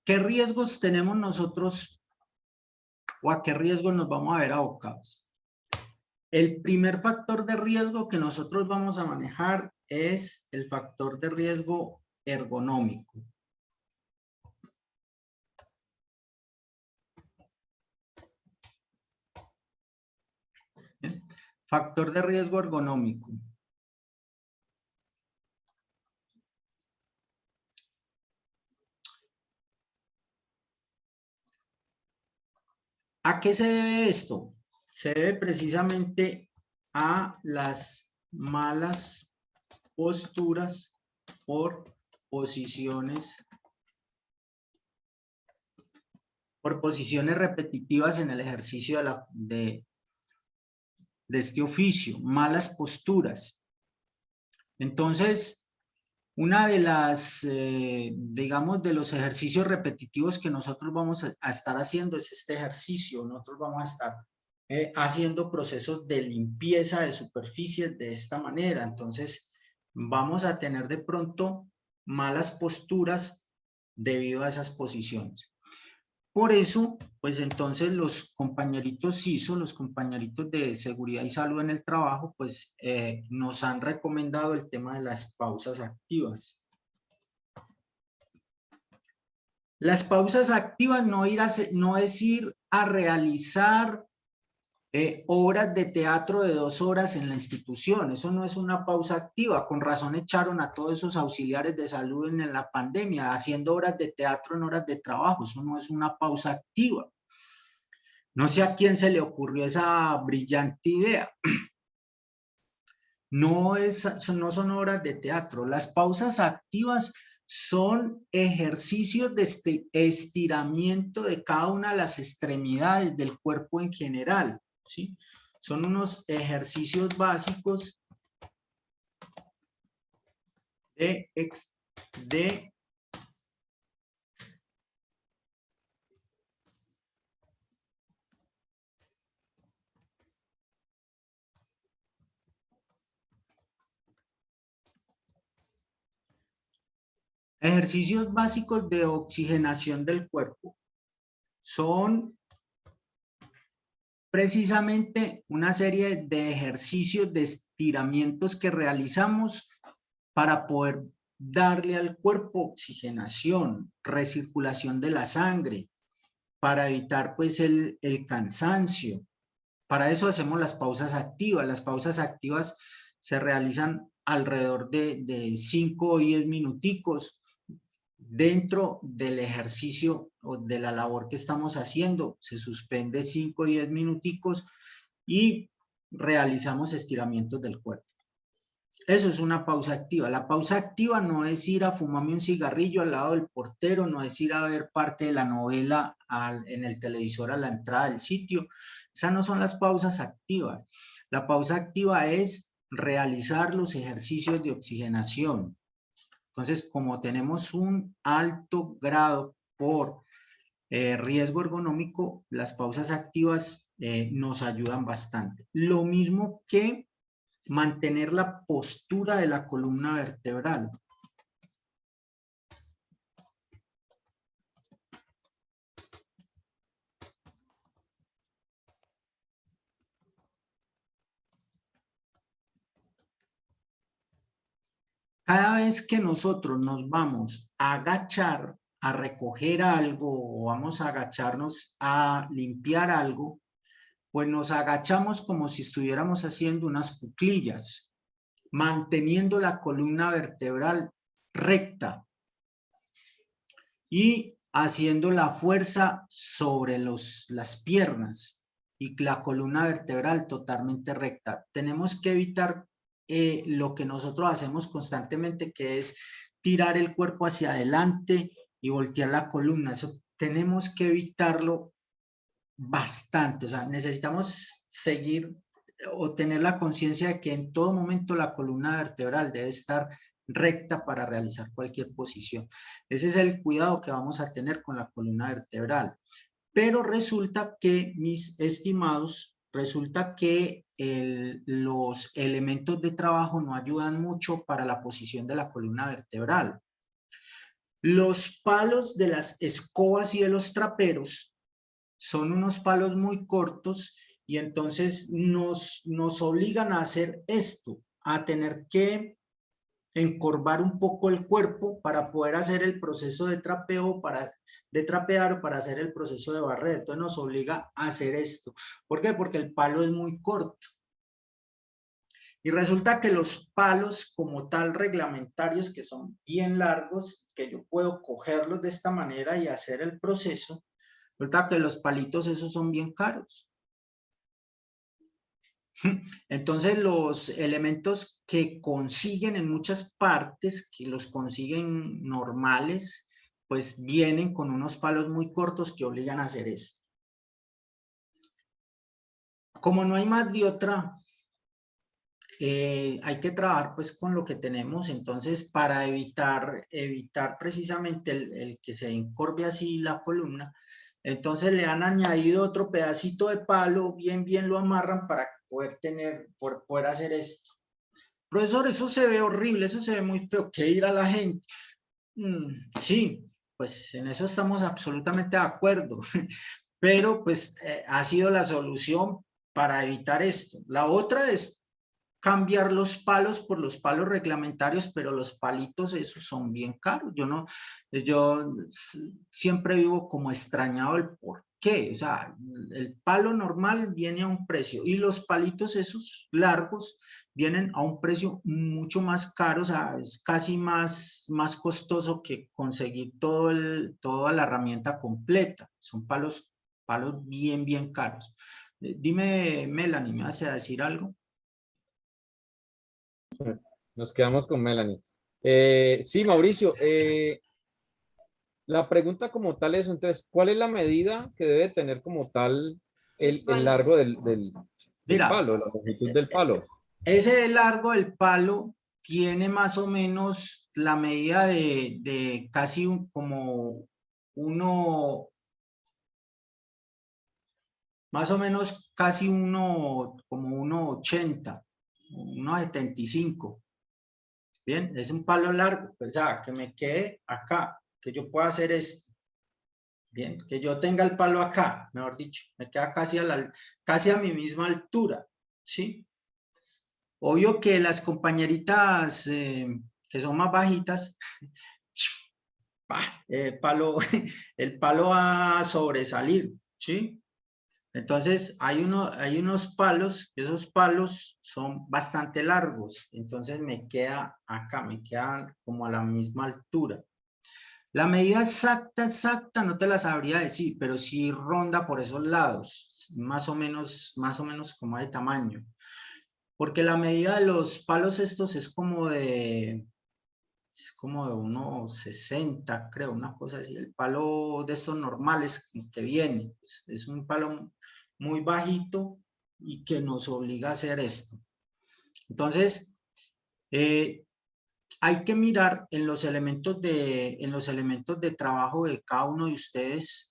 ¿Qué riesgos tenemos nosotros o a qué riesgos nos vamos a ver abocados? El primer factor de riesgo que nosotros vamos a manejar es el factor de riesgo ergonómico. ¿Bien? Factor de riesgo ergonómico. ¿A qué se debe esto? Se debe precisamente a las malas posturas por posiciones repetitivas en el ejercicio de este oficio, malas posturas. Entonces, una de las, digamos, de los ejercicios repetitivos que nosotros vamos a estar haciendo es este ejercicio. Nosotros vamos a estar haciendo procesos de limpieza de superficies de esta manera. Entonces, vamos a tener de pronto malas posturas debido a esas posiciones. Por eso, pues entonces los compañeritos CISO, los compañeritos de seguridad y salud en el trabajo, pues nos han recomendado el tema de las pausas activas. Las pausas activas no es ir a realizar obras de teatro de 2 horas en la institución. Eso no es una pausa activa. Con razón echaron a todos esos auxiliares de salud en la pandemia haciendo obras de teatro en horas de trabajo. Eso no es una pausa activa. No sé a quién se le ocurrió esa brillante idea. No son obras de teatro. Las pausas activas son ejercicios de estiramiento de cada una de las extremidades del cuerpo en general, ¿sí? Son unos ejercicios básicos de ejercicios básicos de oxigenación del cuerpo. Son precisamente una serie de ejercicios de estiramientos que realizamos para poder darle al cuerpo oxigenación, recirculación de la sangre, para evitar pues el cansancio. Para eso hacemos las pausas activas. Las pausas activas se realizan alrededor de 5 o 10 minuticos dentro del ejercicio o de la labor que estamos haciendo. Se suspende 5 o 10 minuticos y realizamos estiramientos del cuerpo. Eso es una pausa activa. La pausa activa no es ir a fumarme un cigarrillo al lado del portero, no es ir a ver parte de la novela en el televisor a la entrada del sitio. Esas no son las pausas activas. La pausa activa es realizar los ejercicios de oxigenación. Entonces, como tenemos un alto grado por riesgo ergonómico, las pausas activas nos ayudan bastante. Lo mismo que mantener la postura de la columna vertebral. Cada vez que nosotros nos vamos a agachar a recoger algo o vamos a agacharnos a limpiar algo, pues nos agachamos como si estuviéramos haciendo unas cuclillas, manteniendo la columna vertebral recta y haciendo la fuerza sobre las piernas y la columna vertebral totalmente recta. Tenemos que evitar lo que nosotros hacemos constantemente, que es tirar el cuerpo hacia adelante y voltear la columna. Eso tenemos que evitarlo bastante. O sea, necesitamos seguir o tener la conciencia de que en todo momento la columna vertebral debe estar recta para realizar cualquier posición. Ese es el cuidado que vamos a tener con la columna vertebral. Pero resulta que, mis estimados, resulta que los elementos de trabajo no ayudan mucho para la posición de la columna vertebral. Los palos de las escobas y de los traperos son unos palos muy cortos y entonces nos obligan a hacer esto, a tener que encorvar un poco el cuerpo para poder hacer el proceso de trapeo, de trapear, para hacer el proceso de barrer. Entonces nos obliga a hacer esto. ¿Por qué? Porque el palo es muy corto. Y resulta que los palos como tal reglamentarios, que son bien largos, que yo puedo cogerlos de esta manera y hacer el proceso, resulta que los palitos esos son bien caros. Entonces los elementos que consiguen en muchas partes, que los consiguen normales, pues vienen con unos palos muy cortos que obligan a hacer esto. Como no hay más de otra, hay que trabajar pues con lo que tenemos. Entonces para evitar precisamente el que se encorve así la columna, entonces le han añadido otro pedacito de palo, bien lo amarran para poder hacer esto. Profesor, eso se ve horrible, eso se ve muy feo, ¿qué dirá la gente? Sí, pues en eso estamos absolutamente de acuerdo, pero pues ha sido la solución para evitar esto. La otra es cambiar los palos por los palos reglamentarios, pero los palitos esos son bien caros. Yo siempre vivo como extrañado el por qué. O sea, el palo normal viene a un precio y los palitos esos largos vienen a un precio mucho más caro. O sea, es casi más costoso que conseguir toda la herramienta completa. Son palos bien caros. Dime, Melanie, ¿me vas a decir algo? Nos quedamos con Melanie. Sí, Mauricio, la pregunta como tal es, entonces, ¿cuál es la medida que debe tener como tal el largo del Mira, palo, la longitud del palo? ese largo del palo tiene más o menos la medida de casi como uno, más o menos casi como 1,80, 1,75. Bien, es un palo largo, pues ya, que me quede acá, que yo pueda hacer esto. Bien, que yo tenga el palo acá, mejor dicho, me queda casi a mi misma altura, ¿sí? Obvio que las compañeritas que son más bajitas, el palo va a sobresalir, ¿sí? Entonces hay unos palos, esos palos son bastante largos, entonces me queda acá, me quedan como a la misma altura. La medida exacta no te la sabría decir, pero sí ronda por esos lados, más o menos como de tamaño. Porque la medida de los palos estos es como de 1,60, creo, una cosa así. El palo de estos normales que viene, es un palo muy bajito y que nos obliga a hacer esto. Entonces, hay que mirar en los elementos de trabajo de cada uno de ustedes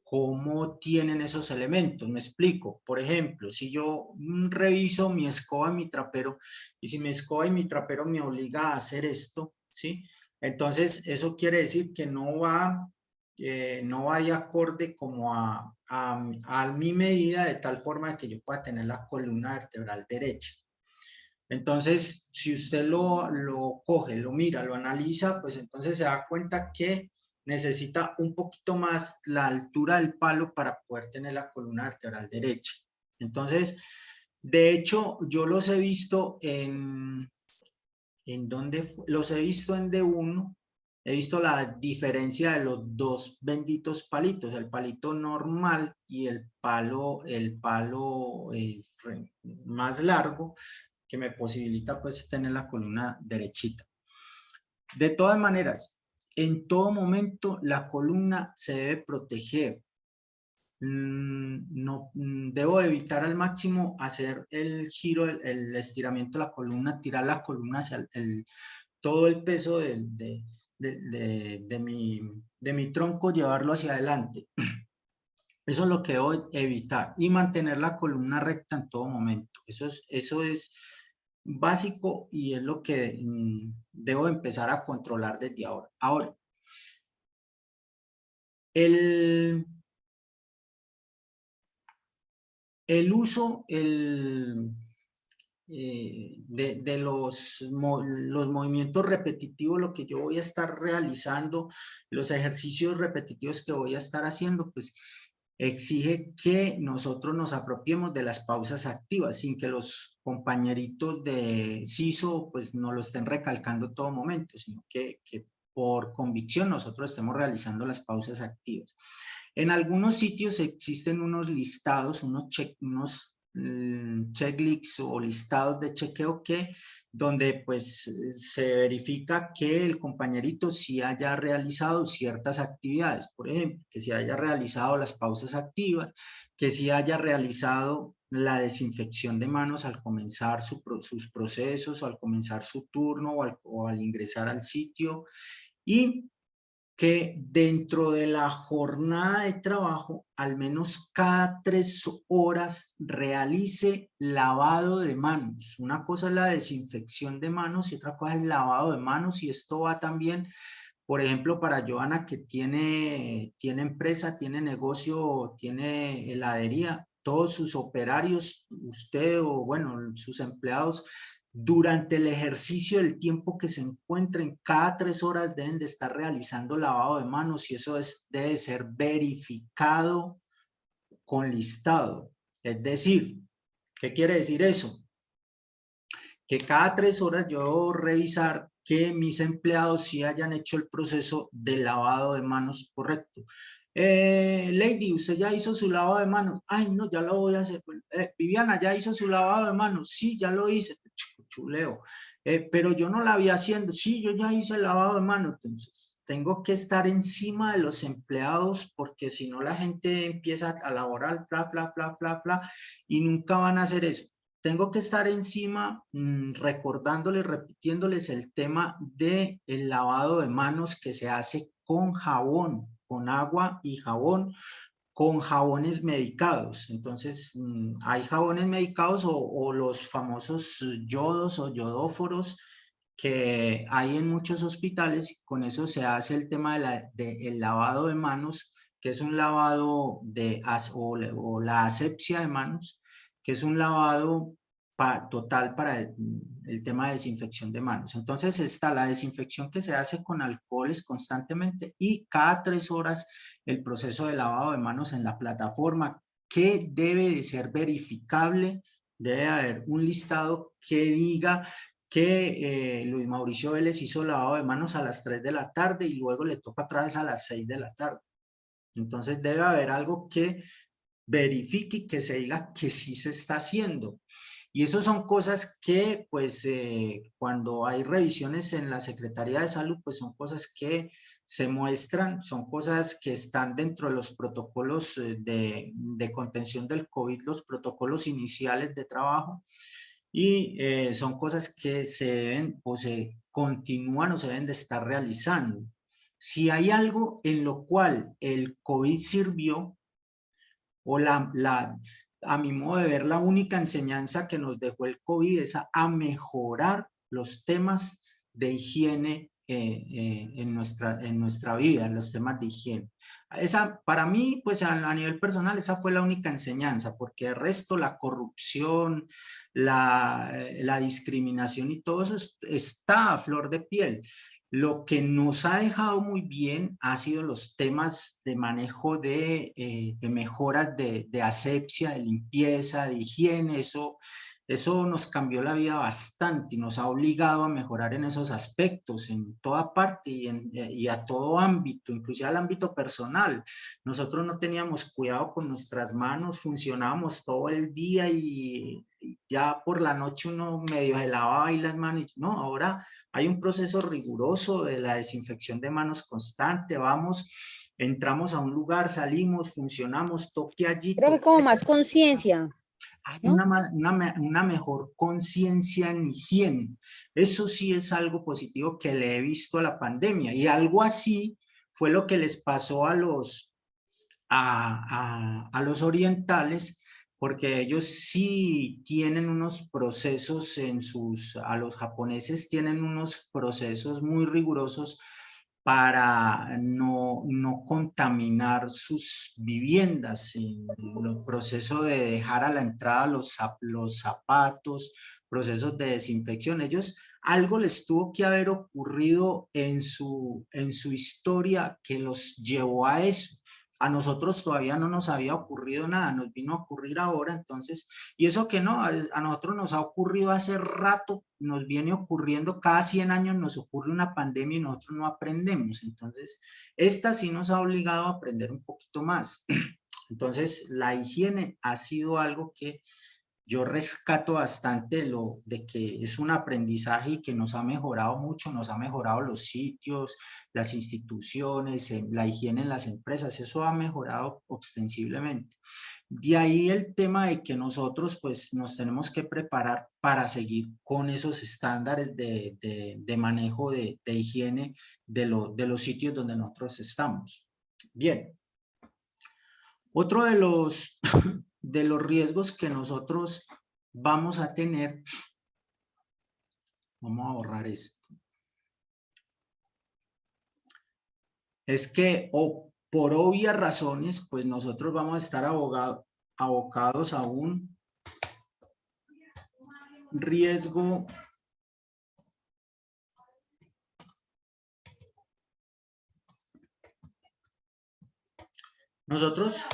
cómo tienen esos elementos. Me explico. Por ejemplo, si yo reviso mi escoba y mi trapero, y si mi escoba y mi trapero me obliga a hacer esto, ¿sí? Entonces, eso quiere decir que no va de acorde como a mi medida, de tal forma que yo pueda tener la columna vertebral derecha. Entonces, si usted lo coge, lo mira, lo analiza, pues entonces se da cuenta que necesita un poquito más la altura del palo para poder tener la columna vertebral derecha. Entonces, de hecho, yo los he visto los he visto en D1, he visto la diferencia de los dos benditos palitos, el palito normal y el palo más largo, que me posibilita pues tener la columna derechita. De todas maneras, en todo momento la columna se debe proteger. No, debo evitar al máximo hacer el giro, el estiramiento de la columna, tirar la columna hacia todo el peso de mi tronco, llevarlo hacia adelante. Eso es lo que debo evitar y mantener la columna recta en todo momento. Eso es básico y es lo que debo empezar a controlar desde ahora. Ahora, El uso de los movimientos repetitivos, lo que yo voy a estar realizando, los ejercicios repetitivos que voy a estar haciendo, pues exige que nosotros nos apropiemos de las pausas activas sin que los compañeritos de CISO pues nos lo estén recalcando todo momento, sino que por convicción nosotros estemos realizando las pausas activas. En algunos sitios existen unos listados, unos checklists o listados de chequeo donde pues se verifica que el compañerito sí haya realizado ciertas actividades, por ejemplo, que sí haya realizado las pausas activas, que sí haya realizado la desinfección de manos al comenzar sus procesos o al comenzar su turno o al ingresar al sitio, y que dentro de la jornada de trabajo, al menos cada 3 horas, realice lavado de manos. Una cosa es la desinfección de manos y otra cosa es el lavado de manos, y esto va también, por ejemplo, para Joana, que tiene empresa, tiene negocio, tiene heladería. Todos sus operarios, usted o bueno, sus empleados, durante el ejercicio del tiempo que se encuentren, cada 3 horas deben de estar realizando lavado de manos, y eso debe ser verificado con listado. Es decir, ¿qué quiere decir eso? Que cada 3 horas yo debo revisar que mis empleados sí hayan hecho el proceso de lavado de manos correcto. Lady, ¿usted ya hizo su lavado de manos? Ay, no, ya lo voy a hacer. Viviana, ¿ya hizo su lavado de manos? Sí, ya lo hice. Chuleo. Pero yo no la había haciendo. Sí, yo ya hice el lavado de manos. Entonces, tengo que estar encima de los empleados, porque si no la gente empieza a laborar, fla, fla, fla, fla, fla, y nunca van a hacer eso. Tengo que estar encima recordándoles, repitiéndoles el tema del lavado de manos que se hace con jabón, con agua y jabón, con jabones medicados. Entonces, hay jabones medicados o los famosos yodos o yodóforos que hay en muchos hospitales. Con eso se hace el tema el lavado de manos, que es un lavado o la asepsia de manos, que es un lavado total para el tema de desinfección de manos. Entonces está la desinfección que se hace con alcoholes constantemente, y cada 3 horas el proceso de lavado de manos en la plataforma, que debe de ser verificable. Debe haber un listado que diga que Luis Mauricio Vélez hizo lavado de manos a las 3 de la tarde y luego le toca otra vez a las 6 de la tarde. Entonces debe haber algo que verifique y que se diga que sí se está haciendo. Y eso son cosas que, pues, cuando hay revisiones en la Secretaría de Salud, pues son cosas que se muestran, son cosas que están dentro de los protocolos de contención del COVID, los protocolos iniciales de trabajo, y son cosas que se deben o se continúan o se deben de estar realizando. Si hay algo en lo cual el COVID sirvió, o a mi modo de ver, la única enseñanza que nos dejó el COVID es a mejorar los temas de higiene en nuestra vida, los temas de higiene. Para mí, pues a nivel personal, esa fue la única enseñanza, porque el resto, la corrupción, la discriminación y todo eso está a flor de piel. Lo que nos ha dejado muy bien ha sido los temas de manejo de mejoras de asepsia, de limpieza, de higiene. Eso nos cambió la vida bastante y nos ha obligado a mejorar en esos aspectos, en toda parte y a todo ámbito, inclusive al ámbito personal. Nosotros no teníamos cuidado con nuestras manos, funcionábamos todo el día y ya por la noche uno medio se lavaba ahí las manos. No, ahora hay un proceso riguroso de la desinfección de manos constante. Entramos a un lugar, salimos, funcionamos, toque allí, Creo que toque como allá. más conciencia, Hay ¿no? una mejor conciencia en higiene. Eso sí es algo positivo que le he visto a la pandemia, y algo así fue lo que les pasó a los orientales, porque ellos sí tienen unos procesos a los japoneses tienen unos procesos muy rigurosos para no contaminar sus viviendas, en el proceso de dejar a la entrada los zapatos, procesos de desinfección. Ellos, algo les tuvo que haber ocurrido en su historia que los llevó a eso. A nosotros todavía no nos había ocurrido nada, nos vino a ocurrir ahora, entonces, y eso que no, a nosotros nos ha ocurrido hace rato, nos viene ocurriendo, cada 100 años nos ocurre una pandemia y nosotros no aprendemos, entonces, esta sí nos ha obligado a aprender un poquito más. Entonces, la higiene ha sido algo que yo rescato bastante de que es un aprendizaje y que nos ha mejorado mucho, nos ha mejorado los sitios, las instituciones, la higiene en las empresas, eso ha mejorado ostensiblemente. De ahí el tema de que nosotros pues nos tenemos que preparar para seguir con esos estándares de manejo de higiene de los sitios donde nosotros estamos. Bien. Otro de los riesgos que nosotros vamos a tener, vamos a borrar esto, es que por obvias razones, pues nosotros vamos a estar abocados a un riesgo nosotros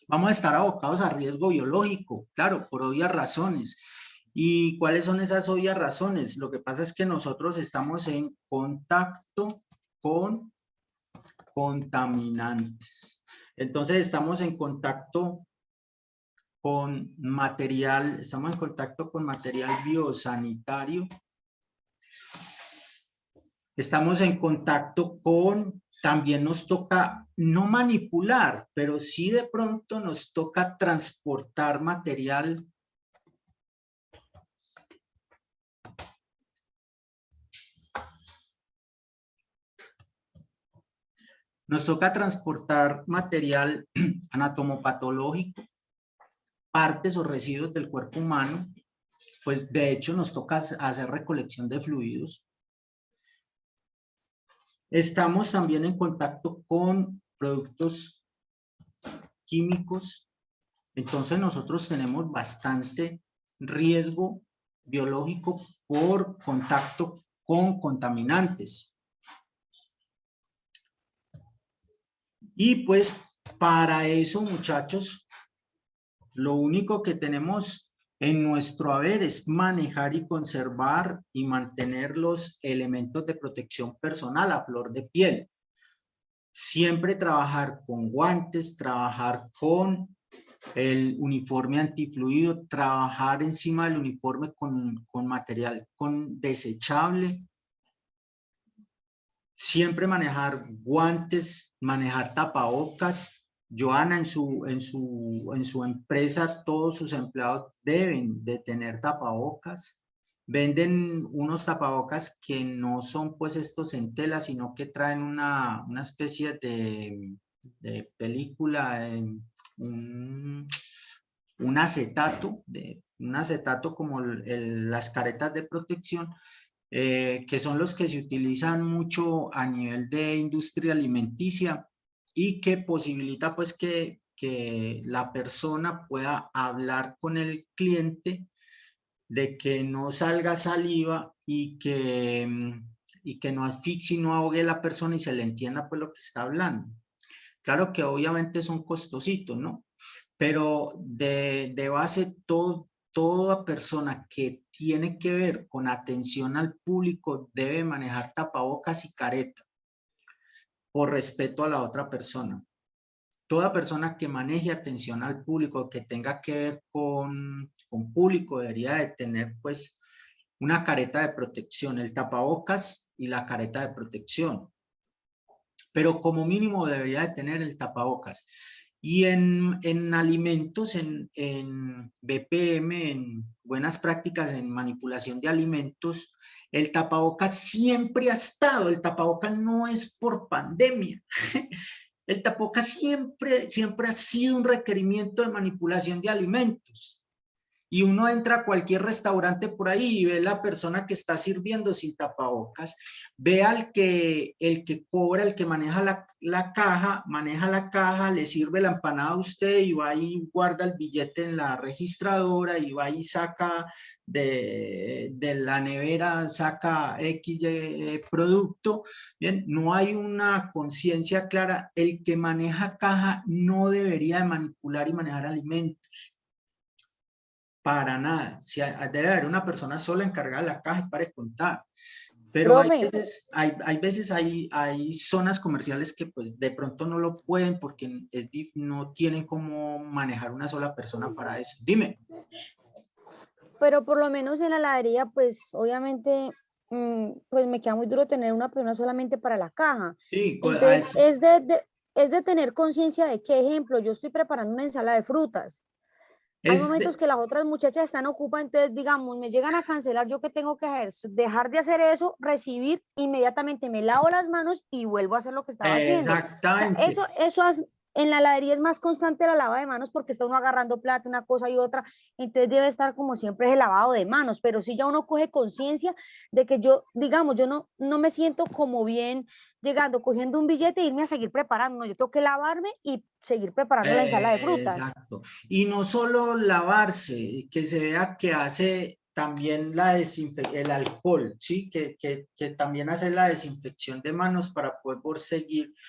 vamos a estar abocados a riesgo biológico, claro, por obvias razones. ¿Y cuáles son esas obvias razones? Lo que pasa es que nosotros estamos en contacto con contaminantes. Entonces estamos en contacto con material, estamos en contacto con material biosanitario. Estamos en contacto con, también nos toca no manipular, pero sí de pronto nos toca transportar material anatomopatológico, partes o residuos del cuerpo humano, pues de hecho nos toca hacer recolección de fluidos. Estamos también en contacto con productos químicos, entonces nosotros tenemos bastante riesgo biológico por contacto con contaminantes. Y pues para eso, muchachos, lo único que tenemos en nuestro haber es manejar y conservar y mantener los elementos de protección personal a flor de piel. Siempre trabajar con guantes, trabajar con el uniforme antifluido, trabajar encima del uniforme con material desechable. Siempre manejar guantes, manejar tapabocas. Joana, en su empresa, todos sus empleados deben de tener tapabocas. Venden unos tapabocas que no son pues estos en tela, sino que traen una especie de película, un acetato, un acetato como las caretas de protección, que son los que se utilizan mucho a nivel de industria alimenticia y que posibilita pues que la persona pueda hablar con el cliente de que no salga saliva y que no asfixie, no ahogue a la persona y se le entienda pues lo que está hablando. Claro que obviamente son costositos, ¿no? Pero de base toda persona que tiene que ver con atención al público debe manejar tapabocas y careta por respeto a la otra persona. Toda persona que maneje atención al público, que tenga que ver con público, debería de tener pues una careta de protección, el tapabocas y la careta de protección. Pero como mínimo debería de tener el tapabocas. Y en alimentos, en BPM, en buenas prácticas en manipulación de alimentos, el tapabocas siempre ha estado, el tapabocas no es por pandemia. El tapabocas siempre ha sido un requerimiento de manipulación de alimentos. Y uno entra a cualquier restaurante por ahí y ve la persona que está sirviendo sin tapabocas, ve el que cobra, el que maneja maneja la caja, le sirve la empanada a usted y va y guarda el billete en la registradora y va y saca de la nevera, saca X producto. Bien, no hay una conciencia clara. El que maneja caja no debería de manipular y manejar alimentos. Para nada. Si debe haber una persona sola encargada de la caja y para de contar. Pero Profe, hay zonas comerciales que pues de pronto no lo pueden porque no tienen cómo manejar una sola persona para eso. Dime. pero por lo menos en la heladería, pues obviamente, pues me queda muy duro tener una persona solamente para la caja. Sí, a Entonces, eso. es de tener conciencia de qué ejemplo, yo estoy preparando una ensalada de frutas. Hay momentos que las otras muchachas están ocupadas, entonces, digamos, me llegan a cancelar, ¿yo qué tengo que hacer? Dejar de hacer eso, recibir, inmediatamente me lavo las manos y vuelvo a hacer lo que estaba haciendo. O sea, Exactamente. en la heladería es más constante la lava de manos porque está uno agarrando plata, una cosa y otra, entonces debe estar como siempre el lavado de manos, pero si ya uno coge conciencia de que yo, digamos, yo no me siento como bien llegando, cogiendo un billete e irme a seguir preparando, no, yo tengo que lavarme y seguir preparando la ensalada de frutas. Exacto. Y no solo lavarse, que se vea que hace también el alcohol, ¿sí? Que también hace la desinfección de manos para poder seguir